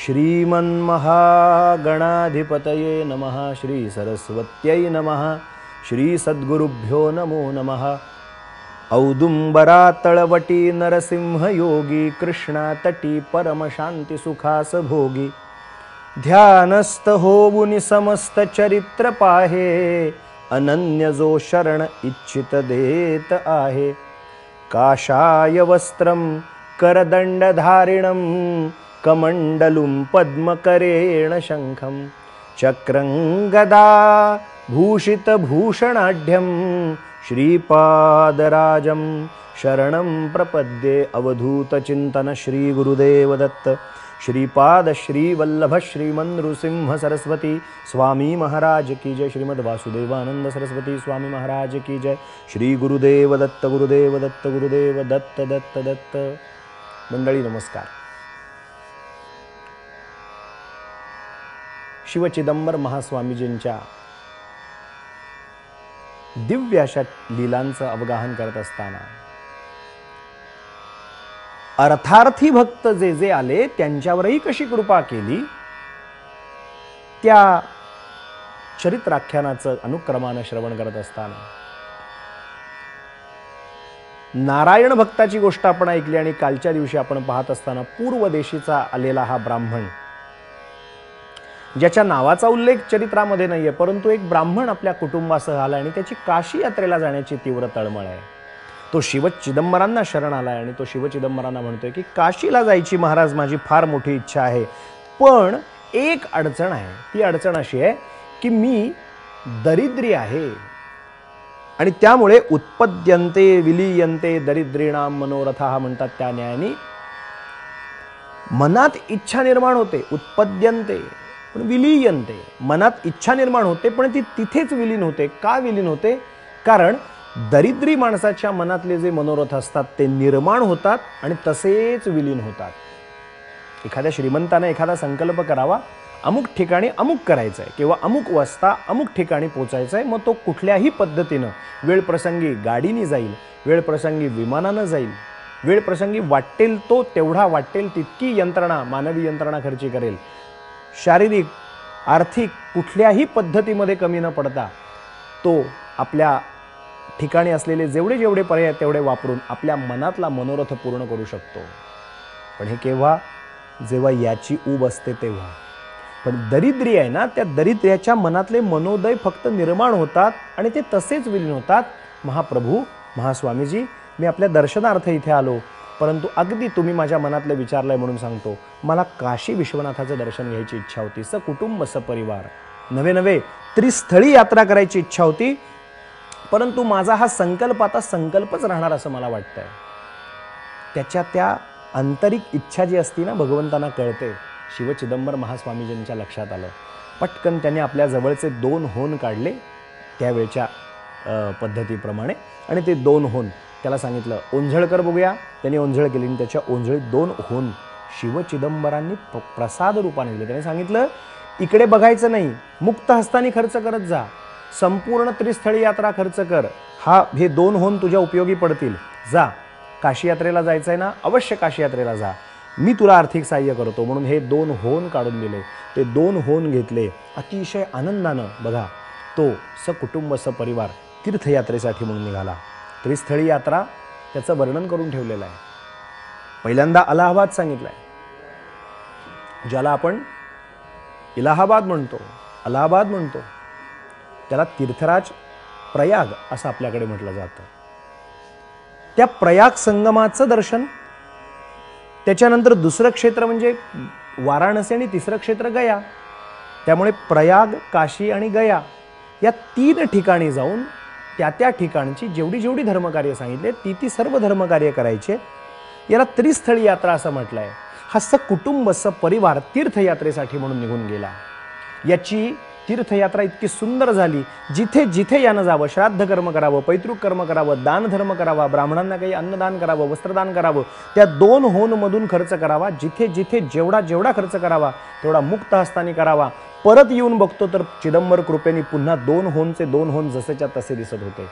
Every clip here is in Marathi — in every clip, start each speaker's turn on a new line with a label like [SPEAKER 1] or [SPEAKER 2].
[SPEAKER 1] श्रीमन्महागणाधिपतये नमः। श्री सरस्वत्यै नमः। श्री सद्गुरुभ्यो नमो नमः। औदुंबरातळवटी नरसिंह योगी, कृष्णा तटी परम शांती सुखास भोगी। ध्यानस्थ होवुनि समस्त चरित्र पाहे, अनन्य जो शरण इच्छित देत आहे। काषाय वस्त्रं करदंडधारिणं, कमंडलुं पद्मकरेण शंखं। चक्रं गदा भूषितभूषणाढ्यं, श्रीपादराजं शरणं प्रपद्ये। अवधूत चिंतन श्री गुरुदेव दत्त। श्रीपाद श्री वल्लभ श्रीमन नृसिंह सरस्वती स्वामी महाराज की जय। श्रीमद वासुदेवानंद सरस्वती स्वामी महाराज की जय। श्री गुरुदेव दत्त गुरुदेव दत्त गुरुदेव दत्त दत्त दत्त। मंडळी नमस्कार। शिवचिदंबर महास्वामीजींच्या दिव्य अशा लीलांचं अवगाहन करत असताना अर्थार्थी भक्त जे जे आले त्यांच्यावरही कशी कृपा केली, त्या चरित्राख्यानाचं अनुक्रमानं श्रवण करत असताना नारायण भक्ताची गोष्ट आपण ऐकली आणि कालच्या दिवशी आपण पाहत असताना पूर्व देशीचा आलेला हा ब्राह्मण, ज्याच्या नावाचा उल्लेख चरित्रामध्ये नाहीये, परंतु एक ब्राह्मण आपल्या कुटुंबासह आला आणि त्याची काशी यात्रेला जाण्याची तीव्र तळमळ आहे। तो शिव चिदंबरांना शरण आलाय आणि तो शिव चिदंबरांना म्हणतोय की काशीला जायची महाराज माझी फार मोठी इच्छा आहे, पण एक अडचण आहे। ती अडचण अशी आहे की मी दरिद्री आहे आणि त्यामुळे उत्पद्यन्ते विलीयन्ते दरिद्रीणाम मनोरथः म्हणतात त्या न्यायाने मनात इच्छा निर्माण होते। उत्पद्यन्ते पण विलीयन्ते, मनात इच्छा निर्माण होते पण ती तिथेच विलीन होते। का विलीन होते? कारण दरिद्री माणसाच्या मनातले जे मनोरथ असतात ते निर्माण होतात आणि तसेच विलीन होतात। एखाद्या श्रीमंताने एखादा संकल्प करावा, अमुक ठिकाणी अमुक करायचं आहे किंवा अमुक वाजता अमुक ठिकाणी पोचायचं आहे, मग तो कुठल्याही पद्धतीनं वेळ प्रसंगी गाडीने जाईल, वेळ प्रसंगी विमानानं जाईल, वेळ प्रसंगी वाटेल तो तेवढा वाटेल तितकी यंत्रणा, मानवी यंत्रणा खर्ची करेल। शारीरिक आर्थिक कुठल्याही पद्धतीमध्ये कमी न पडता तो आपल्या ठिकाणी असलेले जेवढे जेवढे पर्याय तेवढे वापरून आपल्या मनातला मनोरथ पूर्ण करू शकतो। पण हे केव्हा? जेव्हा याची ऊब असते तेव्हा। पण दरिद्री आहे ना, त्या दरिद्र्याच्या मनातले मनोदय फक्त निर्माण होतात आणि ते तसेच विलीन होतात। महाप्रभू महास्वामीजी, मी आपल्या दर्शनार्थ इथे आलो, परंतु अगदी तुम्ही माझ्या मनातलं विचारलंय म्हणून सांगतो, मला काशी विश्वनाथाचं दर्शन घ्यायची इच्छा होती। सकुटुंब सपरिवार नवे नवे त्रिस्थळी यात्रा करायची इच्छा होती, परंतु माझा हा संकल्प आता संकल्पच राहणार असं मला वाटतंय। त्याच्या त्या आंतरिक इच्छा जी असती ना, भगवंतांना कळते। शिव चिदंबर महास्वामीजींच्या लक्षात आलं। पटकन त्यांनी आपल्या जवळचे 2 होन काढले त्यावेळच्या पद्धतीप्रमाणे आणि ते 2 होन त्याला सांगितलं ओंझळ कर बघूया। त्यांनी ओंझळ केली आणि त्याच्या ओंझळीत 2 होन शिव चिदंबरांनी प्रसाद रूपाने दिले। त्याने सांगितलं इकडे बघायचं नाही, मुक्त हस्तानी खर्च करत जा, संपूर्ण त्रिस्थळी यात्रा खर्च कर, हे 2 होन तुझ्या उपयोगी पडतील। जा, काशी यात्रेला जायचंय ना, अवश्य काशी यात्रेला जा, मी तुला आर्थिक सहाय्य करतो। म्हणून हे 2 होन काढून दिले। ते 2 होन घेतले, अतिशय आनंदानं बघा तो सकुटुंब सपरिवार तीर्थयात्रेसाठी म्हणून निघाला। त्रिस्थळी यात्रा त्याचं वर्णन करून ठेवलेलं आहे। पहिल्यांदा अलाहाबाद सांगितलंय, ज्याला आपण इलाहाबाद म्हणतो, अलाहाबाद म्हणतो, त्याला तीर्थराज प्रयाग असं आपल्याकडे म्हटलं जातं। त्या प्रयाग संगमाचं दर्शन, त्याच्यानंतर दुसरं क्षेत्र म्हणजे वाराणसी आणि तिसरं क्षेत्र गया। त्यामुळे प्रयाग, काशी आणि गया या 3 ठिकाणी जाऊन त्या ठिकाणची जेवढी जेवढी धर्मकार्य सांगितले ती सर्व धर्मकार्य करायचे। याला त्रिस्थळी यात्रा असं म्हटलंय। हा सकुटुंब सपरिवार तीर्थयात्रेसाठी म्हणून निघून गेला। याची तीर्थयात्रा इतकी सुंदर झाली, जिथे जिथे यानं जावं, श्राद्ध कर्म करावं, पैतृक कर्म करावं, दान धर्म करावा, ब्राह्मणांना काही अन्नदान करावं, वस्त्रदान करावं, त्या 2 होनमधून खर्च करावा। जिथे जिथे जेवढा जेवढा खर्च करावा तेवढा मुक्त हस्तानी करावा। परत येऊन बघतो तर चिदंबर कृपेने पुन्हा 2 होनचे 2 होन जसेच्या तसे दिसत होते।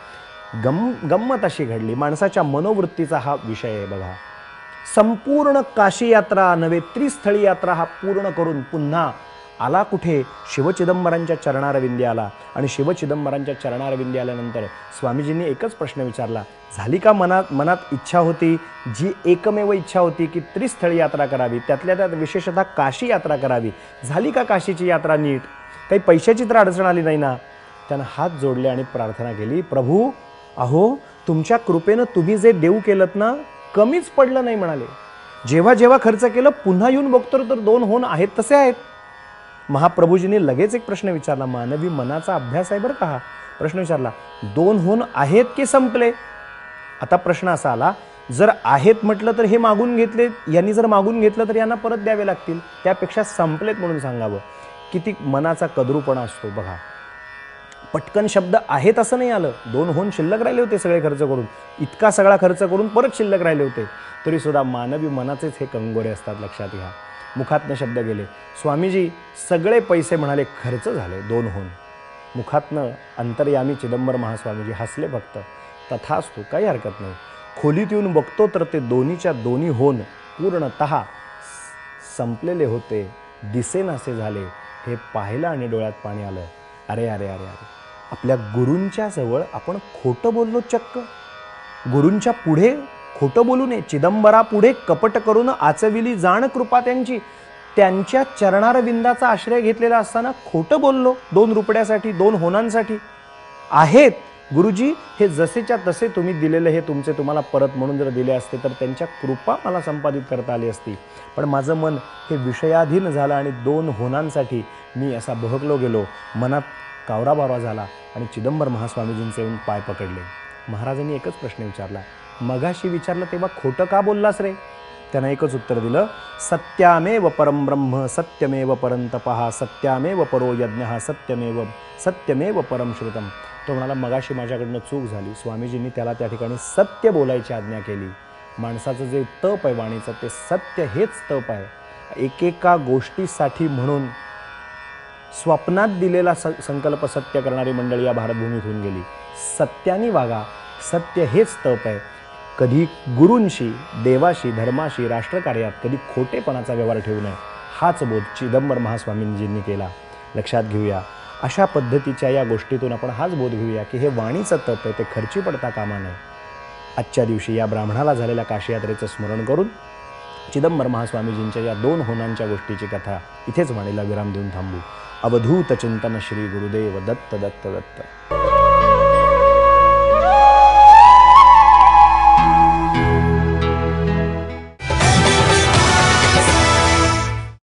[SPEAKER 1] गंमत अशी घडली। माणसाच्या मनोवृत्तीचा हा विषय आहे बघा। संपूर्ण काशी यात्रा नव्हे त्रिस्थळी यात्रा हा पूर्ण करून पुन्हा आला कुठे? शिवचिदंबरांच्या चरणारविंदी आला. आणि शिवचिदंबरांच्या चरणारविंदी आल्यानंतर स्वामीजींनी एकच प्रश्न विचारला, झाली का मनात इच्छा होती, जी एकमेव इच्छा होती की त्रिस्थळी यात्रा करावी, त्यातल्या त्यात विशेषतः काशी यात्रा करावी, झाली का काशीची यात्रा नीट? काही पैशाची तर अडचण आली नाही ना? त्यानं हात जोडले आणि प्रार्थना केली, प्रभू अहो तुमच्या कृपेनं तुम्ही जे देऊ केलं ना कमीच पडलं नाही म्हणाले. जेव्हा जेव्हा खर्च केलं पुन्हा येऊन बघतो तर 2 होन आहेत तसे आहेत. महाप्रभूजींनी लगेच एक प्रश्न विचारला, मानवी मनाचा अभ्यास आहे बरं का हा. प्रश्न विचारला, 2 होन आहेत की संपले? आता प्रश्न असा आला, जर आहेत म्हटलं तर हे मागून घेतले, यांनी जर मागून घेतलं तर यांना परत द्यावे लागतील, त्यापेक्षा संपलेत म्हणून सांगावं. किती मनाचा कदरूपणा असतो बघा. पटकन शब्द आहेत असं नाही आलं, 2 होन शिल्लक राहिले होते सगळे खर्च करून, इतका सगळा खर्च करून परत शिल्लक राहिले होते. तरी सुद्धा मानवी मनाचेच हे कंगोरे असतात, लक्षात घ्या. मुखातनं शब्द गेले, स्वामीजी सगळे पैसे म्हणाले खर्च झाले 2 होन. मुखातनं अंतर्यामी चिदंबर महास्वामीजी हसले फक्त. तथास्तु, काही हरकत नाही. खोलीत येऊन बघतो तर ते दोन्हीच्या दोन्ही होन पूर्णतः संपलेले होते, दिसेनासे झाले. हे पाहिलं आणि डोळ्यात पाणी आलं. अरे अरे अरे अरे, आपल्या गुरूंच्या जवळ आपण खोटं बोललो चक्क. गुरूंच्या पुढे खोटं बोलू नये. चिदंबरा पुढे कपट करून आचविली जाण कृपा त्यांची. त्यांच्या चरणारविंदाचा आश्रय घेतलेला असताना खोटं बोललो 2 रुपयासाठी, 2 होनांसाठी. आहेत गुरुजी, हे जसेच्या तसे तुम्ही दिलेलं हे तुमचे तुम्हाला परत म्हणून जर दिले असते तर त्यांच्या कृपा मला संपादित करता आली असती. पण माझं मन हे विषयाधीन झालं आणि 2 होनांसाठी मी असा बहकलो गेलो. मनात कावराबावरा झाला आणि चिदंबर महास्वामीजींचे येऊन पाय पकडले. महाराजांनी एकच प्रश्न विचारला, मगाशी विचारलं तेव्हा खोटं का बोललास रे? त्यानं एकच उत्तर दिलं, सत्यामेव परम ब्रह्म सत्यमेव परंतपः सत्यामेव परो यज्ञ सत्यमेव परम श्रुतम. तो म्हणाला, मगाशी माझ्याकडनं चूक झाली. स्वामीजींनी त्याला त्या ठिकाणी सत्य बोलायची आज्ञा केली. माणसाचं जे तप आहे वाणीचं ते सत्य हेच तप आहे. एकेका गोष्टीसाठी म्हणून स्वप्नात दिलेला संकल्प सत्य करणारी मंडळी या भारतभूमीत होऊन गेली. सत्याने वागा, सत्य हेच तप आहे. कधी गुरूंशी, देवाशी, धर्माशी, राष्ट्रकार्यात कधी खोटेपणाचा व्यवहार ठेवू नये, हाच बोध चिदंबर महास्वामींजींनी केला. लक्षात घेऊया. अशा पद्धतीच्या या गोष्टीतून आपण हाच बोध घेऊया की हे वाणीचं तप आहे, ते खर्ची पडता कामा नये. आजच्या दिवशी या ब्राह्मणाला झालेल्या काशी यात्रेचं स्मरण करून चिदंबर महास्वामीजींच्या या 2 होनांच्या गोष्टीची कथा इथेच वाणीला विराम देऊन थांबू. अवधूत चिंतन श्री गुरुदेव दत्त दत्त दत्त.